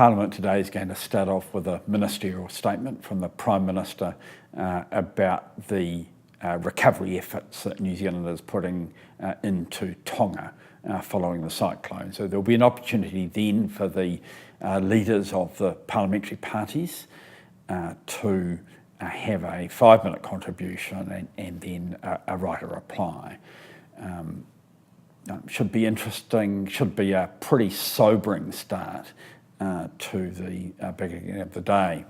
Parliament today is going to start off with a ministerial statement from the Prime Minister about the recovery efforts that New Zealand is putting into Tonga following the cyclone. So there'll be an opportunity then for the leaders of the parliamentary parties to have a 5-minute contribution and then a right of reply. Should be interesting, should be a pretty sobering start to the beginning of the day.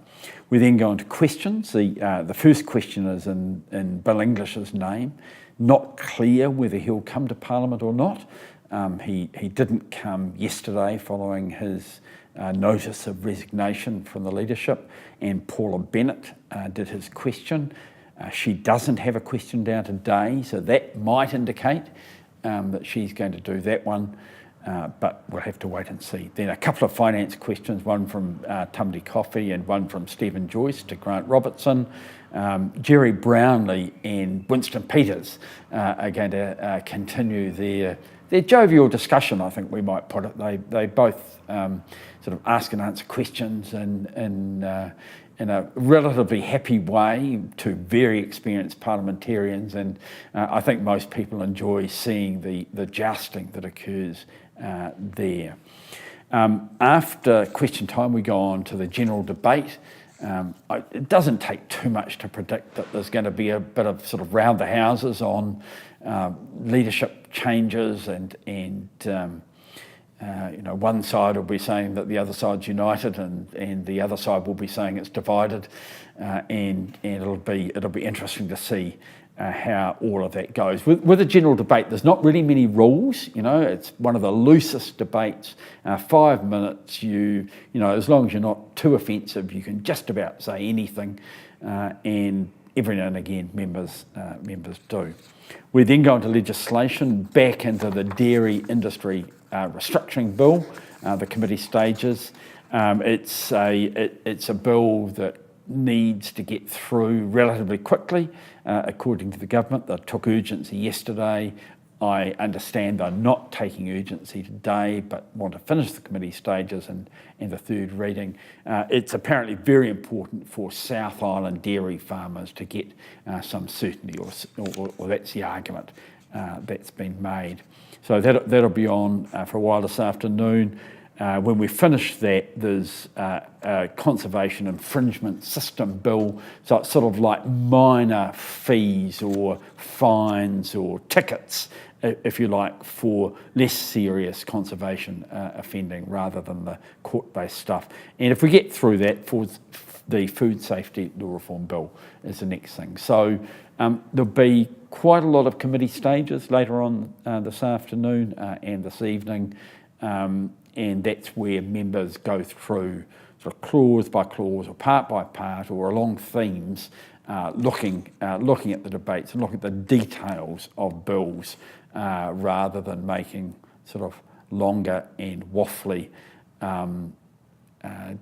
We then go into questions. The first question is in Bill English's name. Not clear whether he'll come to Parliament or not. He didn't come yesterday following his notice of resignation from the leadership, and Paula Bennett did his question. She doesn't have a question down today, so that might indicate that she's going to do that one, but we'll have to wait and see. Then a couple of finance questions, one from Tumdi Coffey and one from Stephen Joyce to Grant Robertson. Jerry Brownlee and Winston Peters are going to continue their jovial discussion, I think we might put it. They both sort of ask and answer questions in a relatively happy way to very experienced parliamentarians, and I think most people enjoy seeing the jousting that occurs there. After question time, we go on to the general debate. It doesn't take too much to predict that there's going to be a bit of sort of round the houses on leadership changes and one side will be saying that the other side's united, and the other side will be saying it's divided, and it'll be interesting to see how all of that goes. With a general debate, there's not really many rules. It's one of the loosest debates. 5 minutes. As long as you're not too offensive, you can just about say anything, and every now and again members do. We then go into legislation, back into the dairy industry restructuring bill, the committee stages. It's a bill that needs to get through relatively quickly, according to the government. They took urgency yesterday. I understand they're not taking urgency today, but want to finish the committee stages and the third reading. It's apparently very important for South Island dairy farmers to get some certainty, or that's the argument that's been made. So that'll be on for a while this afternoon. When we finish that, there's a conservation infringement system bill, so it's sort of like minor fees or fines or tickets, if you like, for less serious conservation offending rather than the court-based stuff. And if we get through that, for the food safety law reform bill is the next thing. So there'll be quite a lot of committee stages later on this afternoon and this evening, and that's where members go through sort of clause by clause or part by part or along themes, looking at the debates and looking at the details of bills rather than making sort of longer and waffly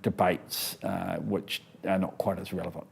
debates which are not quite as relevant.